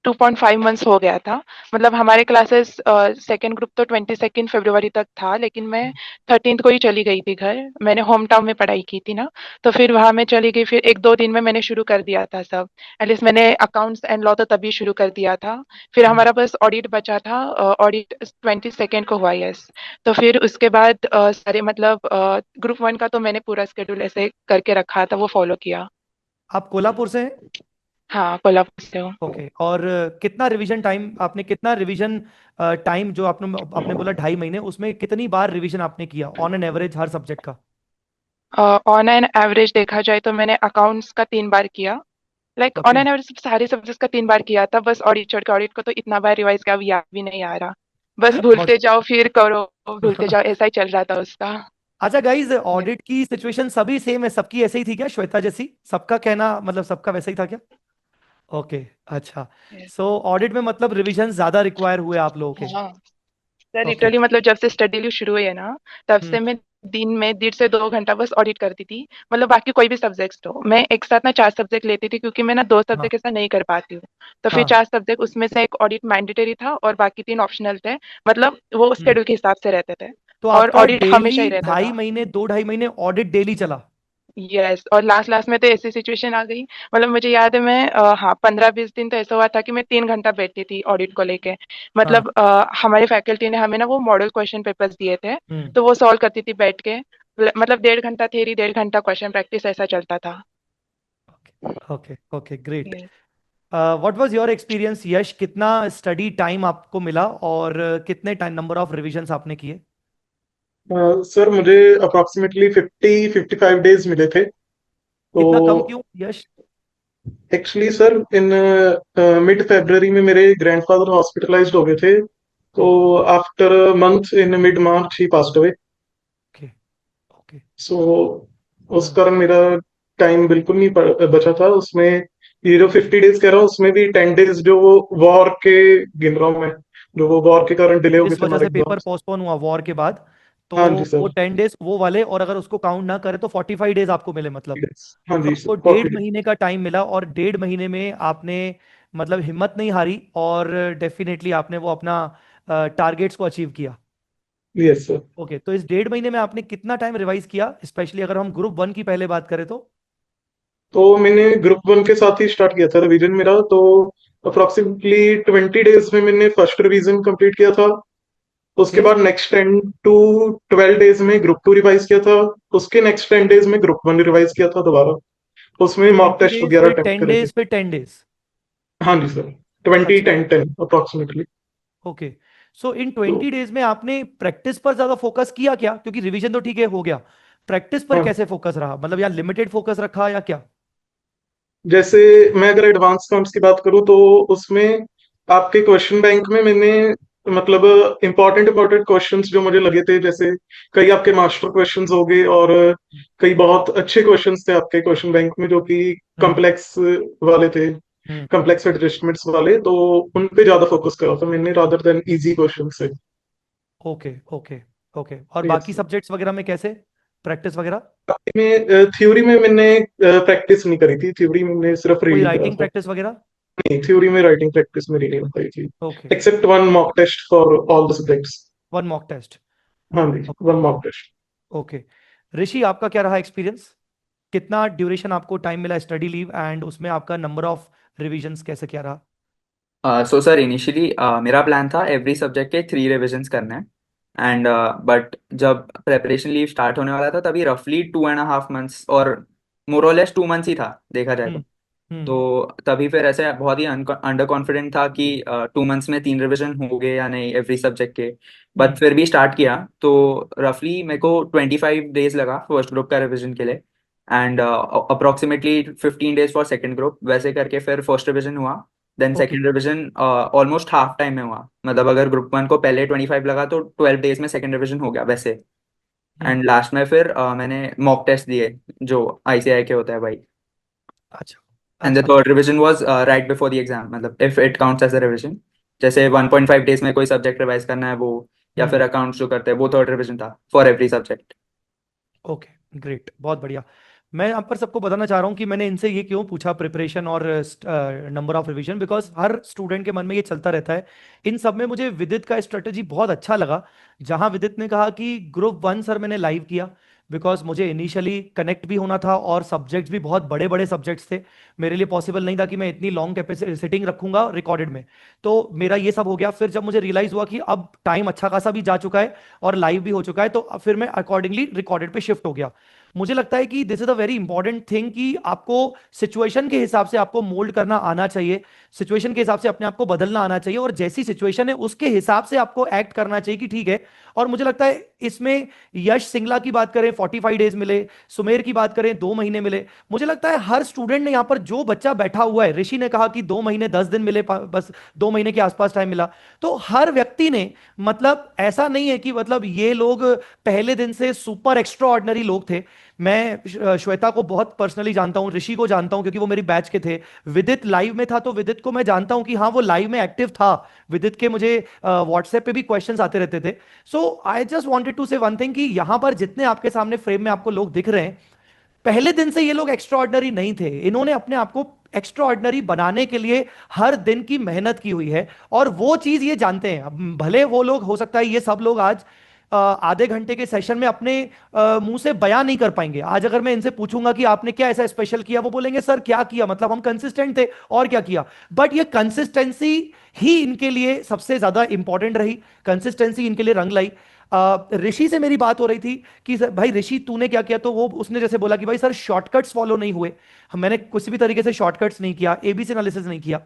2.5 मंथ्स हो गया था। मतलब हमारे क्लासेस सेकेंड ग्रुप तो 22 फरवरी तक था, लेकिन मैं 13th को ही चली गई थी घर। मैंने होम टाउन में पढ़ाई की थी ना, तो फिर वहां मैं चली गई। फिर 1-2 दिन में मैंने शुरू कर दिया था सब। एटलीस्ट मैंने अकाउंट्स एंड लॉ तो तभी शुरू कर दिया था। फिर हम्म। हमारा बस ऑडिट बचा था, ऑडिट 22 को हुआ, यस। तो फिर उसके बाद सारे मतलब ग्रुप 1 का तो मैंने पूरा शेड्यूल ऐसे करके रखा था, वो फॉलो किया। आप कोल्हापुर से हैं? हाँ, कोल्हापुर से हूँ। ओके। और कितना रिवीजन टाइम आपने, कितना रिवीजन टाइम जो आपने आपने बोला 2.5 महीने, उसमें कितनी बार रिवीजन आपने किया on an average her subject का? ऑन एन एवरेज देखा जाए तो मैंने अकाउंट्स का 3 बार किया। Like on okay. An average सारे सब्जेक्ट्स का 3 बार किया था। बस ऑडिट छोड़ के, ऑडिट को तो इतना बार रिवाइज किया, अभी याद भी नहीं आ रहा। बस बहुत। भूलते जाओ फिर करो, भूलते जाओ, ऐसा ही चल रहा था उसका। अच्छा गाइज, ऑडिट की सिचुएशन सभी सेम है? सबकी ऐसे ही थी क्या श्वेता जैसी? सबका कहना मतलब सबका वैसा ही था क्या? ओके, अच्छा। Yes. ऑडिट में मतलब रिवीजन ज्यादा रिक्वायर हुए आप लोगों के? हाँ सर, ओके। लिटरली मतलब जब से स्टडी लीव शुरू हुई है ना, तब हम्म। से मैं दिन में 1.5 से 2 घंटा बस ऑडिट करती थी। मतलब बाकी कोई भी सब्जेक्ट हो, मैं एक साथ ना 4 सब्जेक्ट लेती थी, क्योंकि मैं ना 2 सब्जेक्ट हाँ ऐसा नहीं कर पाती हूँ। तो फिर हाँ। 4 सब्जेक्ट, उसमें से एक ऑडिट मैंडेटरी था और बाकी 3 ऑप्शनल थे। मतलब वो हम्म। शेड्यूल के हिसाब से रहते थे। तो और आपका ऑडिट हमेशा डेली ही रहता ढाई था। महीने 2 2.5 महीने ऑडिट डेली चला? यस, और लास्ट लास्ट में तो ऐसी सिचुएशन आ गई। मतलब मुझे याद है, मैं हाँ 15-20 दिन तो ऐसा हुआ था कि मैं 3 घंटा बैठती थी ऑडिट को लेके। हाँ। मतलब हमारे फैकल्टी ने हमें ना वो मॉडल क्वेश्चन पेपर्स दिए थे, हम्म। तो वो सॉल्व करती थी बैठ के। मतलब 1.5 घंटा थ्योरी, 1.5 घंटा क्वेश्चन प्रैक्टिस, ऐसा चलता था। Okay okay, great. Yes. What was your experience Yash? कितना स्टडी टाइम आपको मिला और कितने टाइम नंबर ऑफ रिविजन्स आपने किए? सर मुझे अप्रोक्सीमेटली 55 डेज मिले थे। तो इतना कम क्यों Yash? Actually sir in mid February में मेरे ग्रैंडफादर हॉस्पिटलाइज्ड हो गए थे। तो okay after month in mid March ही passed away. Okay okay. So उस हम्म। कारण मेरा टाइम बिल्कुल नहीं बचा था उसमें। ये जो 50 डेज कह रहा हूँ उसमें भी 10 डेज जो वो वॉर के गिन रहा हूँ मैं, जो वो वॉर के कारण डिले हो गए जिस थे वजह हमारे से पेपर एग्जाम्स। पोस्टपोन हुआ वॉर के बाद, तो हाँ जी वो सर। 10 डेज वो वाले, और अगर उसको काउंट ना करें तो 45 डेज आपको मिले मतलब। हाँ तो जी आपको सर, 1.5 महीने का टाइम मिला, और 1.5 महीने में आपने मतलब हिम्मत नहीं हारी, और डेफिनेटली आपने वो अपना टारगेट्स को अचीव किया? Yes sir. ओके, तो इस 1.5 महीने में आपने कितना टाइम रिवाइज किया, स्पेशली अगर हम ग्रुप 1 की पहले बात करें तो? तो मैंने ग्रुप 1 के साथ ही स्टार्ट किया था रिवीजन मेरा, तो अप्रोक्सीमेटली 20 डेज में मैंने फर्स्ट रिवीजन कंप्लीट किया था। उसके ओके, बाद नेक्स्ट 10 to 12 डेज में ग्रुप 2 रिवाइज किया था। उसके नेक्स्ट 10 डेज में ग्रुप 1 रिवाइज किया था दोबारा। उसमें मॉक 20 टेस्ट डेज वगैरह फिर अटेम्प्ट 10 करे थे। डेज फिर 10 डेज? हाँ जी सर, 20 अच्छा, 10 10 अप्रोक्सीमेटली। ओके। सो इन तो 20 डेज में आपने प्रैक्टिस पर ज्यादा फोकस किया क्या? क्योंकि रिवीजन तो ठीक है हो गया, प्रैक्टिस पर हाँ, कैसे फोकस रहा, मतलब या लिमिटेड फोकस रखा या क्या? जैसे मैं अगर एडवांस काउंट्स की बात करूं तो उसमें आपके क्वेश्चन बैंक में मैंने मतलब इंपॉर्टेंट क्वेश्चंस जो मुझे लगे थे, जैसे कई आपके मास्टर क्वेश्चंस हो गए और कई बहुत अच्छे क्वेश्चंस थे आपके क्वेश्चन बैंक में जो कि हम्म कॉम्प्लेक्स वाले थे, हम्म कॉम्प्लेक्स एडजस्टमेंट्स वाले, तो उन पे ज्यादा फोकस करा था मैंने रादर देन इजी क्वेश्चन से। Okay okay okay. और बाकी यस। सब्जेक्ट्स वगैरह में कैसे प्रैक्टिस वगैरह? में थ्योरी में मैंने प्रैक्टिस नहीं करी थी, थ्योरी में मैंने सिर्फ कोई रीडिंग करा राइटिंग था। प्रैक्टिस वगैरह? नहीं, थ्योरी में राइटिंग प्रैक्टिस मेरी नहीं हो पाई थी, okay, except one mock test for all the subjects. One mock test. हाँ जी, one mock test. Okay, Rishi आपका क्या रहा एक्सपीरियंस? कितना ड्यूरेशन आपको टाइम मिला स्टडी लीव, एंड उसमें आपका नंबर ऑफ रिविजन्स कैसे क्या रहा? सो सर इनिशियली मेरा प्लान था एवरी सब्जेक्ट के 3 रिविजन्स करने हैं। एंड बट जब प्रेपरेशन लीव स्टार्ट होने वाला था तभी रफली 2.5 मंथ्स और मोर और लेस 2 मंथ्स ही था देखा जाए हम्म हम्म तो तभी फिर ऐसे बहुत ही अंडर कॉन्फिडेंट था कि 2 मंथ्स में 3 रिविजन हो गए या नहीं एवरी सब्जेक्ट के। बट हम्म फिर भी स्टार्ट किया तो रफली मेरे को 25 डेज लगा फर्स्ट ग्रुप का रिविजन के लिए and approximately 15 days for second group, वैसे करके फिर फर्स्ट रिविजन हुआ। Then okay. Second revision almost half time में हुआ, मतलब अगर ग्रुप 1 को पहले 25 लगा तो 12 डेज में सेकेंड रिविजन हो गया वैसे। हम्म। एंड लास्ट में फिर मैंने मॉक टेस्ट दिए जो ICAI के होता है भाई। अच्छा एंड द अच्छा। Third revision was right before the exam, मतलब if it counts as a revision. जैसे 1.5 डेज में कोई सब्जेक्ट रिवाइज करना है वो, या हम्म। फिर अकाउंट्स जो करते हैं वो थर्ड रिविजन था for every subject. Okay, great, बहुत बढ़िया। मैं यहाँ पर सबको बताना चाह रहा हूँ कि मैंने इनसे ये क्यों पूछा प्रिपरेशन और number of revision, because her student के मन में ये चलता रहता है। इन सब में मुझे विदित का स्ट्रेटजी बहुत अच्छा लगा, जहाँ विदित ने कहा कि ग्रुप 1 सर मैंने लाइव किया, बिकॉज मुझे इनिशियली कनेक्ट भी होना था और सब्जेक्ट्स भी बहुत बड़े बड़े सब्जेक्ट्स थे। मेरे लिए पॉसिबल नहीं था कि मैं इतनी लॉन्ग कैपेसिटी सिटिंग रखूंगा रिकॉर्डेड में। तो मेरा ये सब हो गया। फिर जब मुझे रियलाइज हुआ कि अब टाइम अच्छा खासा भी जा चुका है और लाइव भी हो चुका है, तो फिर मैं अकॉर्डिंगली रिकॉर्डेड पे शिफ्ट हो गया। मुझे लगता है कि this is a very important thing कि आपको सिचुएशन के हिसाब से आपको मोल्ड करना आना चाहिए, सिचुएशन के हिसाब से अपने आप को बदलना आना चाहिए, और जैसी सिचुएशन है उसके हिसाब से आपको एक्ट करना चाहिए कि ठीक है। और मुझे लगता है इसमें यश सिंगला की बात करें 45 डेज मिले, सुमेर की बात करें 2 महीने मिले। मुझे लगता है हर स्टूडेंट ने यहाँ पर जो बच्चा बैठा हुआ है, ऋषि ने कहा कि 2 महीने 10 दिन मिले, बस 2 महीने के आसपास टाइम मिला। तो हर व्यक्ति ने, मतलब ऐसा नहीं है कि मतलब ये लोग पहले दिन से सुपर एक्स्ट्रा ऑर्डिनरी लोग थे। मैं श्वेता को बहुत पर्सनली जानता हूं, ऋषि को जानता हूं क्योंकि वो मेरी बैच के थे। विदित लाइव में था तो विदित को मैं जानता हूं कि हाँ वो लाइव में एक्टिव था। विदित के मुझे व्हाट्सएप पे भी क्वेश्चंस आते रहते थे। सो आई जस्ट वांटेड टू से वन थिंग कि यहां पर जितने आपके सामने फ्रेम में आपको लोग दिख रहे हैं, पहले दिन से ये लोग एक्स्ट्रा ऑर्डिनरी नहीं थे। इन्होंने अपने आप को एक्स्ट्रा ऑर्डिनरी बनाने के लिए हर दिन की मेहनत की हुई है, और वो चीज ये जानते हैं। अब भले वो लोग, हो सकता है ये सब लोग आज आधे घंटे के सेशन में अपने मुंह से बयान नहीं कर पाएंगे। आज अगर मैं इनसे पूछूंगा कि आपने क्या ऐसा स्पेशल किया, वो बोलेंगे सर क्या किया, मतलब हम कंसिस्टेंट थे और क्या किया। बट ये कंसिस्टेंसी ही इनके लिए सबसे ज्यादा इंपॉर्टेंट रही, कंसिस्टेंसी इनके लिए रंग लाई। ऋषि से मेरी बात हो रही थी कि सर भाई ऋषि तूने क्या किया, तो वो उसने जैसे बोला कि भाई सर शॉर्टकट्स फॉलो नहीं हुए, मैंने किसी भी तरीके से शॉर्टकट्स नहीं किया, एबीसी एनालिसिस नहीं किया।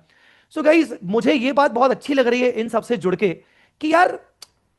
सो गाइस मुझे ये बात बहुत अच्छी लग रही है इन सबसे जुड़ के कि यार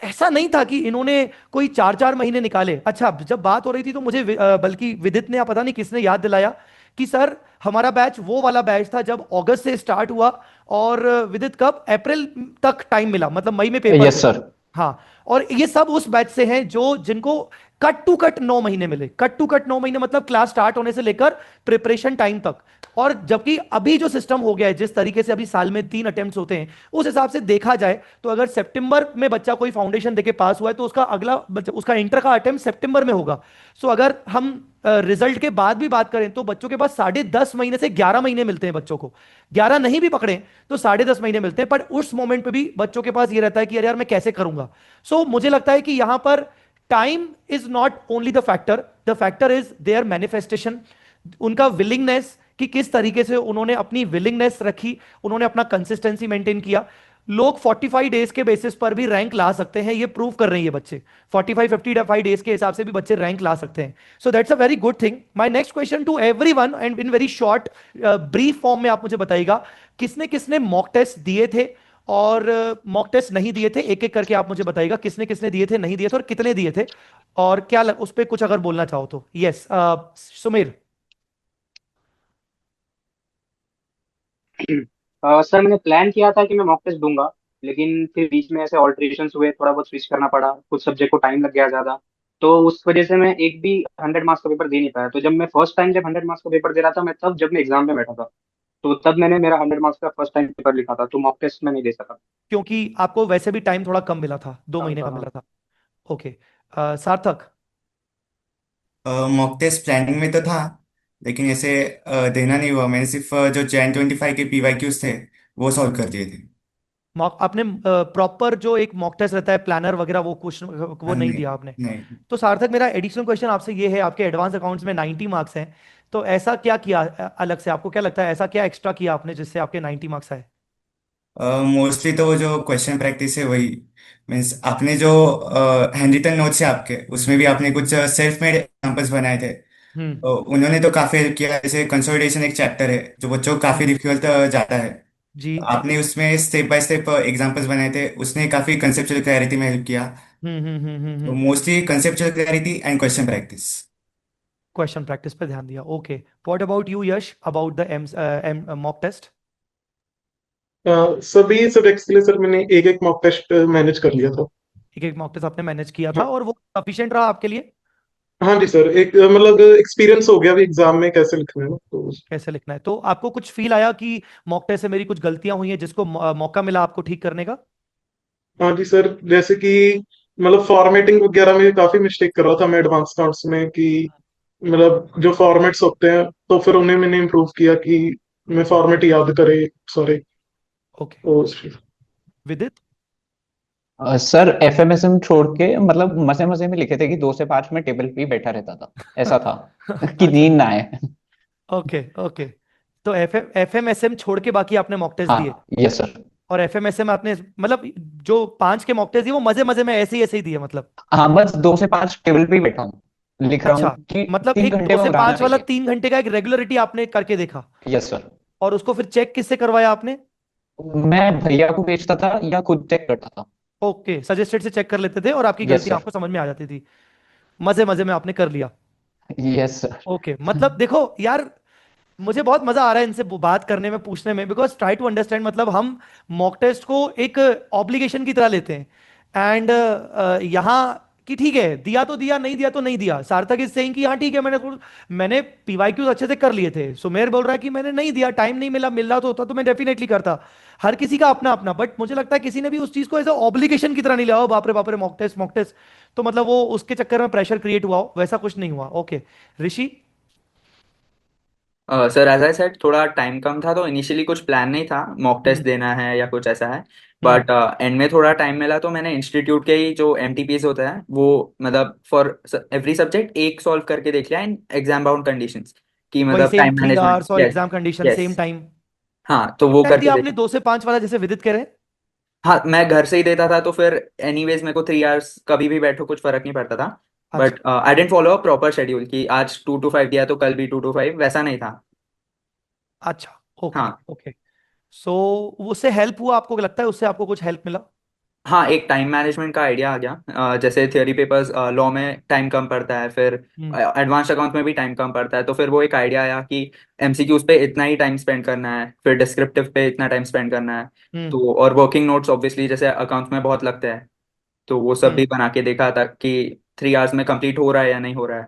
ऐसा नहीं था कि इन्होंने कोई 4 4 महीने निकाले। अच्छा, जब बात हो रही थी तो मुझे बल्कि विदित ने या पता नहीं किसने याद दिलाया कि सर हमारा बैच वो वाला बैच था जब अगस्त से स्टार्ट हुआ, और विदित कब अप्रैल तक टाइम मिला, मतलब मई में पेपर यस थे। सर। हाँ, और ये सब उस बैच से हैं जो जिनको कट टू कट 9 महीने मिले, कट टू कट 9 महीने, मतलब क्लास स्टार्ट होने से लेकर प्रिपरेशन टाइम तक। और जबकि अभी जो सिस्टम हो गया है, जिस तरीके से अभी साल में 3 अटेम्प्ट्स होते हैं, उस हिसाब से देखा जाए तो अगर सितंबर में बच्चा कोई फाउंडेशन देके पास हुआ है तो उसका अगला उसका इंटर का अटेम्प्ट सितंबर में होगा। सो अगर हम रिजल्ट के बाद भी बात करें तो बच्चों के पास 10.5 महीने से 11 महीने मिलते हैं बच्चों को। 11 नहीं भी पकड़े तो 10.5 महीने मिलते हैं, पर उस मोमेंट पे भी बच्चों के पास ये रहता है कि अरे यार मैं कैसे करूंगा। सो मुझे लगता है कि यहां पर time is not only the factor is there manifestation, उनका विलिंगनेस, कि किस तरीके से उन्होंने अपनी विलिंगनेस रखी, उन्होंने अपना कंसिस्टेंसी मेंटेन किया। लोग 45 डेज के बेसिस पर भी रैंक ला सकते हैं, ये प्रूव कर रहे हैं ये बच्चे। 45-55 डेज के हिसाब से भी बच्चे रैंक ला सकते हैं। So that's a very good thing. My next question to everyone and in very short brief form में आप मुझे बताइएगा, किसने किसने मॉक टेस्ट दिए थे और मॉक टेस्ट नहीं दिए थे, एक एक करके आप मुझे बताइएगा किसने किसने दिए थे, नहीं दिए थे, और कितने दिए थे, और क्या उस पर कुछ अगर बोलना चाहो तो। यस, सुमेर। सर मैंने प्लान किया था कि मैं मॉक टेस्ट दूंगा, लेकिन फिर बीच में ऐसे ऑल्टरेशंस हुए, थोड़ा बहुत स्विच करना पड़ा, कुछ सब्जेक्ट को टाइम लग गया ज्यादा। तो उस वजह से मैं एक भी 100 मार्क्स का पेपर दे नहीं पाया। तो जब मैं फर्स्ट टाइम जब 100 मार्क्स का पेपर दे रहा था, मैं तब जब मैं एग्जाम में बैठा था, तो तब मैंने मेरा 100 मार्क्स का फर्स्ट टाइम पेपर लिखा था, तो मॉक टेस्ट में नहीं दे सका। क्योंकि आपको वैसे भी टाइम थोड़ा कम मिला था, दो कम महीने था, का हाँ। मिला था। ओके। सार्थक। मॉक टेस्ट प्लानिंग में तो था, लेकिन ऐसे देना नहीं हुआ। मैंने सिर्फ जो Jan 25 के PYQs थे वो सॉल्व कर दिए थे। मॉक आपने प्रॉपर जो एक मॉक टेस्ट रहता है, प्लानर वगैरह, वो क्वेश्चन वो नहीं नहीं, दिया आपने। नहीं। तो सार्थक, मेरा एडिशनल क्वेश्चन आपसे ये है, आपके एडवांस अकाउंट्स में 90 मार्क्स हैं, तो ऐसा क्या किया अलग से, आपको क्या लगता है ऐसा क्या एक्स्ट्रा किया आपने जिससे आपके 90 मार्क्स आए? मोस्टली तो वो जो क्वेश्चन प्रैक्टिस है वही। मीन्स आपने जो हैंड रिटन नोट्स है आपके, उसमें भी आपने कुछ सेल्फ मेड एग्जाम्पल्स बनाए थे। हम्म। तो उन्होंने तो काफी हेल्प किया। जैसे कंसोलिडेशन एक चैप्टर है जो बच्चों को काफी हम्म। डिफिकल्ट जाता है। जी। तो आपने उसमें स्टेप बाय स्टेप एग्जाम्पल्स बनाए थे, उसने काफी कंसेप्चुअल क्लैरिटी में हेल्प किया। तो hmm. Mostly conceptual clarity and question practice. Question practice पे ध्यान दिया। Okay. What about you Yash, about the um mock test? सभी सब्जेक्ट्स के लिए सर मैंने एक एक मॉक टेस्ट मैनेज कर लिया था। एक एक मॉक टेस्ट आपने मैनेज किया था, हाँ। और वो सफिशिएंट रहा आपके लिए? हाँ जी सर, एक मतलब एक्सपीरियंस हो गया अभी एग्जाम में कैसे लिखना है ना, तो कैसे लिखना है, तो आपको कुछ फील आया कि मॉक टेस्ट से मेरी कुछ गलतियां हुई हैं जिसको मौका मिला आपको ठीक करने का? हाँ जी सर, जैसे कि मतलब फॉर्मेटिंग वगैरह में काफी मिस्टेक कर रहा था मैं एडवांस अकाउंट्स में, कि मतलब जो फॉर्मेट्स होते हैं तो फिर उन्हें मैंने इम्प्रूव किया कि मैं फॉर्मेट याद करे सारे। ओके। तो विदित। सर एफएमएसएम छोड़ के मतलब मजे मजे में लिखे थे कि 2 से 5 में टेबल पे ही बैठा रहता था, ऐसा था कि अच्छा। नींद ना आए। Okay okay. तो एफ एम एस एम छोड़ के बाकी आपने मॉक टेस्ट दिए, हाँ यस सर। और एफ एम एस एम आपने मतलब जो 5 के मॉक टेस्ट दिए वो मजे मजे में ऐसे ही दिए मतलब? हाँ बस 2 से 5 टेबल पे ही बैठा हूँ, लिख रहा हूँ अच्छा, कि मतलब तीन एक घंटे दो में से उड़ाना पांच वाला चाहिए। 3 घंटे का एक रेगुलरिटी आपने करके देखा, यस सर। और उसको फिर चेक किससे करवाया आपने? मैं भैया को भेजता था या खुद चेक करता था। ओके, सजेस्टेड से चेक कर लेते थे और आपकी यस गलतियां सर। आपको समझ में आ जाती थी, मजे मजे में आपने कर लिया। Yes sir. ओके, मतलब देखो यार, मुझे बहुत मजा आ रहा है इनसे बात करने में, पूछने में, बिकॉज ट्राई टू अंडरस्टैंड, मतलब हम मॉक टेस्ट को एक ऑब्लिगेशन की तरह लेते हैं, एंड यहाँ कि ठीक है, दिया तो दिया, नहीं दिया तो नहीं दिया। सार्थक इज सेइंग कि हाँ ठीक है, मैंने पीवाईक्यूज अच्छे से कर लिए थे। सुमेर बोल रहा है कि मैंने नहीं दिया, टाइम नहीं मिला, मिल रहा तो होता तो मैं डेफिनेटली करता। हर किसी का अपना अपना, बट मुझे लगता है किसी ने भी उस चीज को एज ऑब्लिगेशन की तरह नहीं लिया हो, बाप रे मॉक टेस्ट मॉक टेस्ट, तो मतलब वो उसके चक्कर में प्रेशर क्रिएट हुआ हो, वैसा कुछ नहीं हुआ। Okay. Rishi. Sir as I said, थोड़ा टाइम कम था तो इनिशियली कुछ प्लान नहीं था मॉक टेस्ट हम्म। देना है या कुछ ऐसा है। हम्म। बट एंड में थोड़ा टाइम मिला तो मैंने इंस्टीट्यूट के ही जो MTPs होते हैं वो मतलब फॉर एवरी सब्जेक्ट एक सॉल्व करके देख लिया इन एग्जाम बाउंड कंडीशंस, कि वही मतलब सेम टाइम 3 मैनेजमेंट। आवर्स और yes, exam condition same yes. Time. हाँ, तो वो कितना करके दिया आपने देखा। 2 से 5 वाला जैसे विदित कह रहे हैं? हाँ, मैं घर से ही देता था तो फिर एनीवेज मेरे को 3 आवर्स कभी भी बैठो कुछ फर्क नहीं पड़ता था। अच्छा। But I dent follow a proper schedule कि आज 2 to 5 दिया तो कल भी 2 to 5, वैसा नहीं था। अच्छा। ओके हाँ, ओके। सो उससे हेल्प हुआ, आपको लगता है उससे आपको कुछ हेल्प मिला? हाँ, एक टाइम मैनेजमेंट का आइडिया आ गया। जैसे थियोरी पेपर्स लॉ में टाइम कम पड़ता है, फिर हम्म। एडवांस अकाउंट में भी टाइम कम पड़ता है, तो फिर वो एक आइडिया आया कि MCQs पे इतना ही टाइम स्पेंड करना है, फिर डिस्क्रिप्टिव पे इतना टाइम स्पेंड करना है। हम्म। तो और वर्किंग नोट्स ऑब्वियसली जैसे अकाउंट्स में बहुत लगते हैं, तो वो सब हम्म। भी बना के देखा था कि 3 आवर्स में कंप्लीट हो रहा है या नहीं हो रहा है।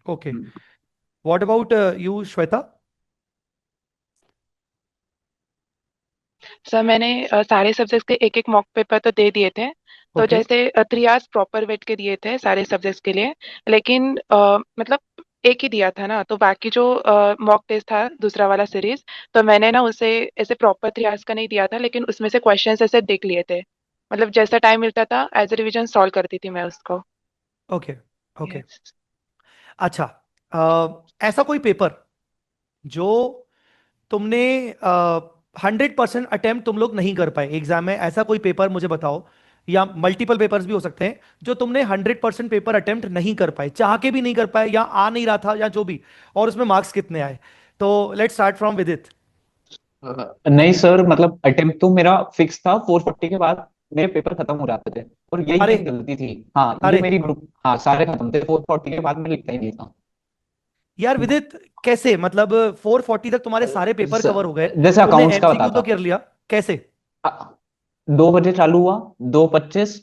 Okay, what about you Shweta? Sir मैंने सारे सब्जेक्ट्स के एक एक मॉक पेपर तो दे दिए थे। तो ओके, जैसे 3 आवर्स प्रॉपर वेट के दिए थे सारे सब्जेक्ट्स के लिए। लेकिन मतलब एक ही दिया था ना, तो बाकी जो मॉक टेस्ट था दूसरा वाला सीरीज, तो मैंने ना उसे ऐसे प्रॉपर 3 आवर्स का नहीं दिया था, लेकिन उसमें से क्वेश्चंस ऐसे देख लिए थे। मतलब जैसा टाइम मिलता था एज ए रिविजन सॉल्व करती थी मैं उसको। Okay, okay. यस। अच्छा, ऐसा कोई पेपर जो तुमने 100% अटेम्प्ट तुम लोग नहीं कर पाए एग्जाम में, ऐसा कोई पेपर मुझे बताओ, या मल्टीपल पेपर्स भी हो सकते हैं, जो तुमने 100% पेपर अटेम्प्ट नहीं कर पाए, चाह के भी नहीं कर पाए, या आ नहीं रहा था, या जो भी, और उसमें मार्क्स कितने आए? तो लेट्स स्टार्ट फ्रॉम विदित। नहीं सर, मतलब अटेम्प्ट तो मेरा फिक्स था, 440 के बाद मेरे पेपर खत्म हो जाते थे, और यही अरे, मेरी गलती थी। हाँ, ये अरे मेरी ग्रुप, हाँ सारे खत्म थे, 440 के बाद मैं लिखता ही नहीं था। यार विदित, कैसे मतलब 440 तक तुम्हारे सारे पेपर कवर हो गए, जैसे तुमने अकाउंट्स का एमसीक्यू तो बताता, कर लिया, कैसे? 2 बजे चालू हुआ, 2:25,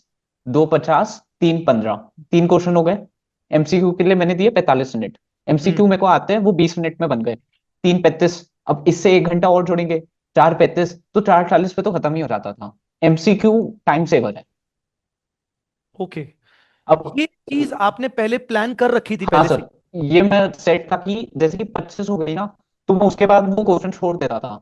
2:50, 3:15, 3 क्वेश्चन हो गए। एमसीक्यू के लिए मैंने दिए 45 मिनट, हम्म एमसीक्यू मेरे को आते हैं वो 20 मिनट में बन गए। 3:35, अब इससे 1 घंटा और जोड़ेंगे, 4:35, तो 4:40 पे तो खत्म ही हो जाता था। एमसीक्यू टाइम सेवर है। ओके, अब ये चीज आपने पहले प्लान कर रखी थी हाँ पहले से? सर, ये मैं सेट था कि जैसे कि 25 हो गई ना, तो मैं उसके बाद वो क्वेश्चन छोड़ देता था।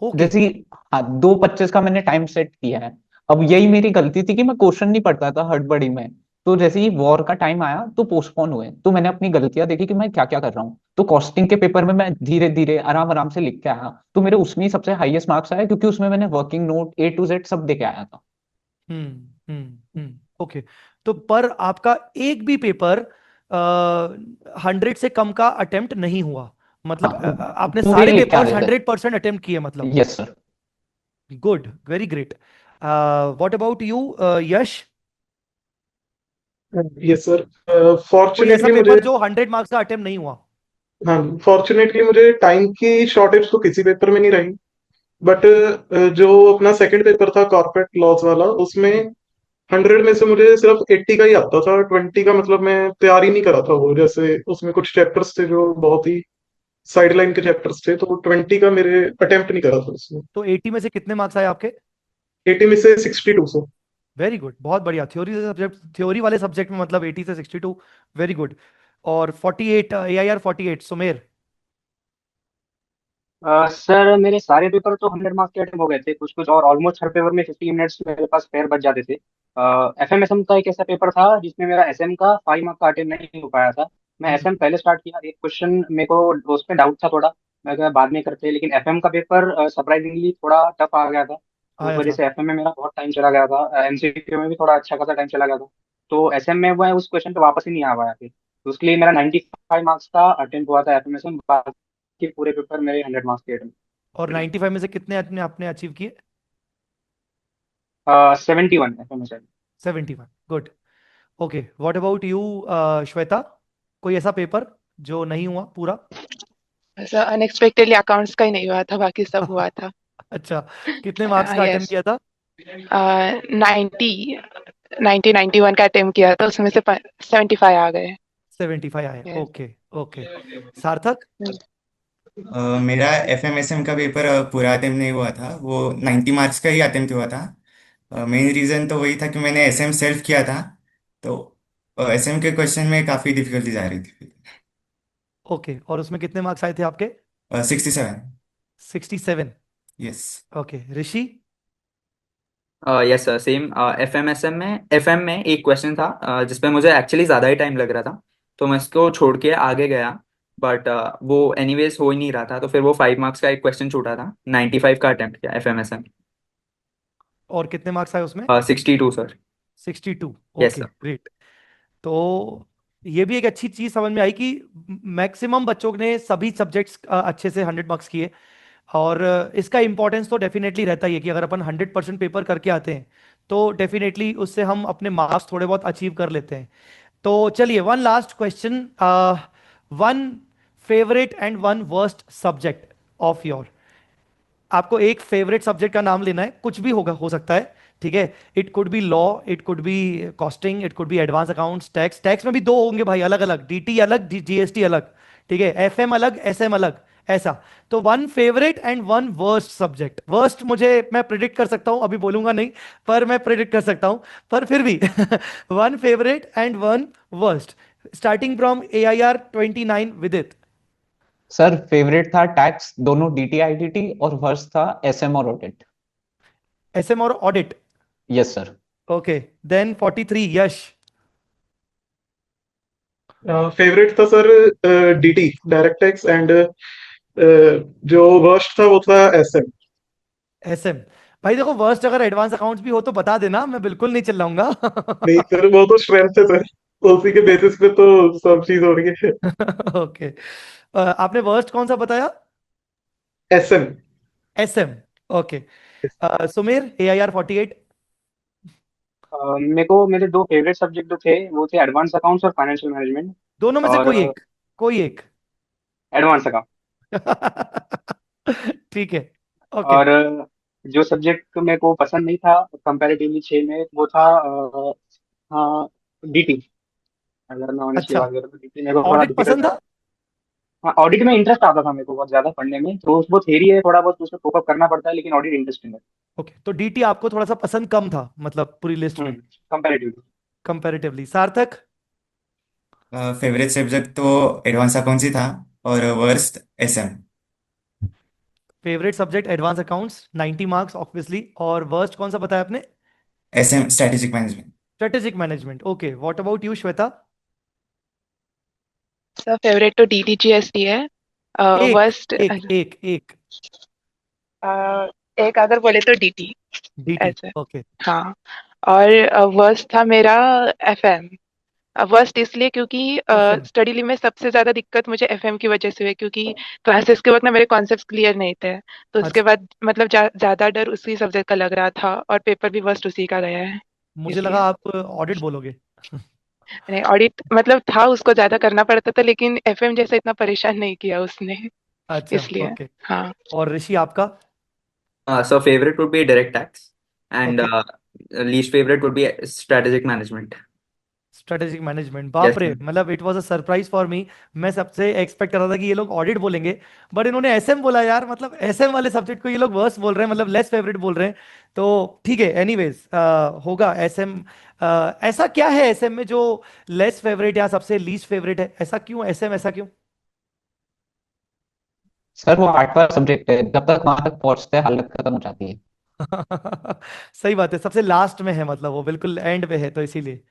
ओके, जैसे कि हाँ, 2:25 का मैंने टाइम सेट किया है। अब यही मेरी गलती थी कि मैं क्वेश्चन नहीं पढ़ता था हड़बड़ी में, तो जैसे ही वॉर का टाइम आया तो पोस्टपोन हुए, तो मैंने अपनी गलतियां देखी कि मैं क्या क्या कर रहा हूँ, तो कॉस्टिंग के पेपर में मैं धीरे धीरे आराम आराम से लिख के आया, तो मेरे उसमें ही सबसे हाईएस्ट मार्क्स आए, क्योंकि उसमें मैंने working note A to Z सब दे के आया था। ओके। तो पर आपका एक भी पेपर 100 से कम का अटेम्प्ट नहीं हुआ, मतलब हाँ, आपने पूरे ही सारे लिख के आ पेपर्स गए थे। 100% अटेम्प्ट किए मतलब? Yes sir. Good, very great. What about you Yash? Yes sir. कोई ऐसा फॉर्चुनेटली मुझे, पेपर जो 100 मार्क्स का अटेम्प्ट नहीं हुआ? हाँ फॉर्चुनेटली मुझे टाइम की शॉर्टेज तो किसी पेपर में नहीं रही, बट जो अपना सेकंड पेपर था कॉर्पोरेट लॉज वाला, उसमें 100 में से मुझे सिर्फ 80 का ही आता था, 20 का मतलब मैं तैयार ही नहीं करा था। वो जैसे उसमें कुछ चैप्टर्स थे जो बहुत ही साइड लाइन के चैप्टर्स थे, तो 20 का मेरे अटेम्प्ट नहीं करा था उसमें। तो 80 में से कितने मार्क्स आए आपके? 80 में से 62 से। वेरी गुड, बहुत बढ़िया। थ्योरी वाले सब्जेक्ट में मतलब 80 से 62, वेरी गुड। और 48 AIR 48 सुमेर? सर मेरे सारे पेपर तो 100 मार्क्स के अटेम्प्ट हो गए थे, कुछ कुछ और ऑलमोस्ट हर पेपर में 50 मिनट्स मेरे पास स्पेयर बच जाते थे। एफएमएसएम का एक ऐसा पेपर था जिसमें मेरा एसएम का 5 मार्क्स का अटेम्प्ट नहीं हो पाया था। मैं हम्म, एसएम पहले स्टार्ट किया, एक क्वेश्चन मेरे को उस पर डाउट था थोड़ा, मैं कहा बाद में करते हैं, लेकिन एफएम का पेपर सरप्राइजिंगली थोड़ा टफ आ गया था। तो उस आया वजह था। से एफएम में मेरा बहुत टाइम चला गया था, एमसीक्यू में भी थोड़ा अच्छा खासा टाइम चला गया था। तो एसएम में मैं उस क्वेश्चन पे वापस ही नहीं आ पाया फिर, तो उसके लिए मेरा 95 मार्क्स का अटेम्प्ट हुआ था एफएमएसएम, बाकी पूरे पेपर मेरे 100 मार्क्स के attempt। और 95 में से कितने आपने आपने अचीव किए? 71 एफएमएसएम। 71, good. Okay, what about you Shweta? कोई ऐसा पेपर जो नहीं हुआ पूरा? सर अनएक्सपेक्टेडली अकाउंट्स का ही नहीं हुआ था, बाकी सब हुआ था। अच्छा, कितने मार्क्स का अटेम्प्ट यस। किया था? 90, 91 का अटेम्प्ट किया था, उसमें से 75 आ गए। 75 आए, यस। Okay, okay. सार्थक? मेरा एफएमएसएम का पेपर पूरा अटेम्प्ट नहीं हुआ था, वो 90 मार्क्स का ही अटेम्प्ट हुआ था। मेन रीज़न तो वही था कि मैंने एसएम सेल्फ किया था, तो एसएम के क्वेश्चन में काफ़ी डिफिकल्टीज आ रही थी। ओके, और उसमें कितने मार्क्स आए थे आपके? 67। 67, yes. Okay. Rishi? Yes sir, same. FM में एक क्वेश्चन था जिसपे मुझे एक्चुअली ज़्यादा ही टाइम लग रहा था, तो मैं इसको छोड़ के आगे गया। बट वो एनीवेज हो ही नहीं रहा था, तो फिर वो 5 मार्क्स का एक क्वेश्चन छूटा था। 95 का अटेम्प्ट किया एफएमएसएम। और कितने मार्क्स आए उसमें? 62 sir. 62, yes okay, sir. Great. तो ये भी एक अच्छी चीज समझ में आई कि मैक्सिमम बच्चों ने सभी सब्जेक्ट्स अच्छे से 100 मार्क्स किए। और इसका इंपॉर्टेंस तो डेफिनेटली रहता ही है कि अगर अपन 100% पेपर करके आते हैं तो डेफिनेटली उससे हम अपने मार्क्स थोड़े बहुत अचीव कर लेते हैं। तो चलिए, one last question. One favourite and one worst subject of your. आपको एक फेवरेट सब्जेक्ट का नाम लेना है, कुछ भी होगा, हो सकता है, ठीक है। It could be law, it could be costing, it could be advance accounts, tax. Tax में भी दो होंगे भाई, अलग अलग, डीटी अलग, जीएसटी अलग, ठीक है, एफएम अलग, एसएम अलग, ऐसा। तो one favourite and one worst subject. Worst मुझे, मैं प्रिडिक्ट कर सकता हूं, अभी बोलूंगा नहीं, पर मैं प्रिडिक्ट कर सकता हूं, पर फिर भी one favourite and one worst, starting from AIR 29 Vidit. Sir favourite था टैक्स, दोनों डीटी आईडीटी, और वर्स्ट था एसएम और ऑडिट। एसएम और audit, yes sir. Okay. Then 43 Yash. Favourite था sir DT direct tax, and जो वर्स्ट था वो था एसएम। एसएम। भाई देखो, वर्स्ट अगर एडवांस अकाउंट्स भी हो तो बता देना, मैं बिल्कुल नहीं चिल्लाऊंगा। नहीं सर, वो तो स्ट्रेंथ है सर, उसी के बेसिस पे तो सब चीज हो रही है। ओके। आपने वर्स्ट कौन सा बताया? SM. SM, okay. Sumer, AIR 48। मेरे को मेरे दो फेवरेट सब्जेक्ट जो थे वो थे एडवांस अकाउंट्स और फाइनेंशियल मैनेजमेंट। दोनों में से और कोई एक, कोई एक। Advance account. ठीक है, ओके। और जो सब्जेक्ट मेरे को पसंद नहीं था कंपैरेटिवली 6 में, वो था डीटी। अगर मैं ऑनेस्टली अच्छा, बात करूँ तो डीटी मेरे को थोड़ा ऑडिट डिफिकल्ट पसंद लगा। था? हाँ, ऑडिट में इंटरेस्ट आता था मेरे को बहुत ज्यादा पढ़ने में, तो वो थेरी है, थोड़ा बहुत उसमें फोकस करना पड़ता है, लेकिन ऑडिट इंटरेस्टिंग है। ओके, तो डीटी आपको थोड़ा सा पसंद कम था, मतलब पूरी लिस्ट में comparatively. Comparatively. Sarthak? Favourite subject तो एडवांस अकाउंट्स ही था, और worst SM. Favourite subject advance accounts, 90 marks obviously. और वर्स्ट कौन सा बताया आपने? SM strategic management. Strategic management, okay. What about you Shweta? Sir favourite तो डीटीजीएसटी है। एक वर्स्ट एक एक एक एक अगर बोले तो डीटी, डीटी, ऐसे। ओके। हाँ। और वर्स्ट था मेरा एफएम। वर्स्ट इसलिए क्योंकि एफएम, स्टडी लीव में सबसे ज्यादा दिक्कत मुझे एफएम की वजह से हुई, क्योंकि क्लासेस के वक्त ना मेरे कॉन्सेप्ट्स क्लियर नहीं थे। तो उसके अच्छा। बाद मतलब ज्यादा डर उसी सब्जेक्ट का लग रहा था, और पेपर भी वर्स्ट उसी का गया है, मुझे लगा इसलिए। आप ऑडिट बोलोगे। नहीं, ऑडिट मतलब था, उसको ज्यादा करना पड़ता था, लेकिन एफएम जैसा इतना परेशान नहीं किया उसने, अच्छा, इसलिए। ओके। हाँ। और ऋषि आपका? So favorite would be direct tax, and okay, least favorite would be strategic management. Strategic management. Yes, बाप रे, sir. मतलब it was a surprise for me. मैं सबसे एक्सपेक्ट कर रहा था कि ये लोग ऑडिट बोलेंगे, बट इन्होंने एसएम बोला यार। मतलब एसएम वाले सब्जेक्ट को ये लोग वर्स्ट बोल रहे हैं, मतलब लेस फेवरेट बोल रहे हैं। तो ठीक है, एनीवेज, होगा एसएम। ऐसा क्या है एसएम में जो लेस फेवरेट या सबसे लीस्ट फेवरेट है? ऐसा क्यों एसएम, ऐसा क्यों? सर वो आठवां सब्जेक्ट है, जब तक वहां तक पहुंचते हैं हालत खत्म हो जाती है। सही बात है, सबसे लास्ट में है, मतलब वो बिल्कुल एंड पे है, तो इसीलिए।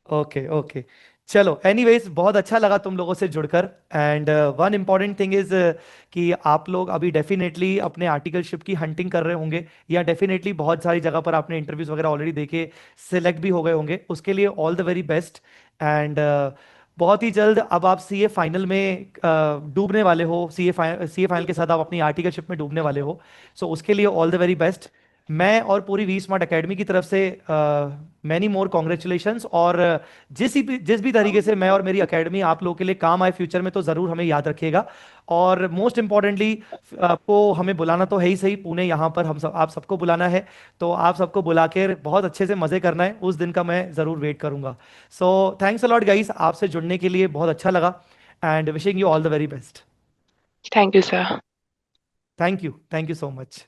Okay okay. चलो, एनीवेज, बहुत अच्छा लगा तुम लोगों से जुड़कर। And one important thing is कि आप लोग अभी डेफिनेटली अपने आर्टिकलशिप की हंटिंग कर रहे होंगे, या डेफिनेटली बहुत सारी जगह पर आपने इंटरव्यूज वगैरह ऑलरेडी देके सिलेक्ट भी हो गए होंगे। उसके लिए all the very best. And बहुत ही जल्द अब आप सीए फाइनल में डूबने वाले हो, सीए फाइनल के साथ आप अपनी आर्टिकलशिप में डूबने वाले हो। सो उसके लिए ऑल द वेरी बेस्ट। मैं और पूरी वी स्मार्ट एकेडमी की तरफ से मैनी मोर कॉन्ग्रेचुलेशंस। और जिस भी तरीके से मैं और मेरी एकेडमी आप लोगों के लिए काम आए फ्यूचर में, तो ज़रूर हमें याद रखिएगा। और मोस्ट इंपॉर्टेंटली, आपको हमें बुलाना तो है ही सही, पुणे यहाँ पर हम सब, आप सबको बुलाना है। तो आप सबको बुला के बहुत अच्छे से मज़े करना है, उस दिन का मैं ज़रूर वेट करूँगा। सो थैंक्स अलॉट गाइस, आपसे जुड़ने के लिए बहुत अच्छा लगा। And wishing you all the very best. Thank you sir. Thank you so much.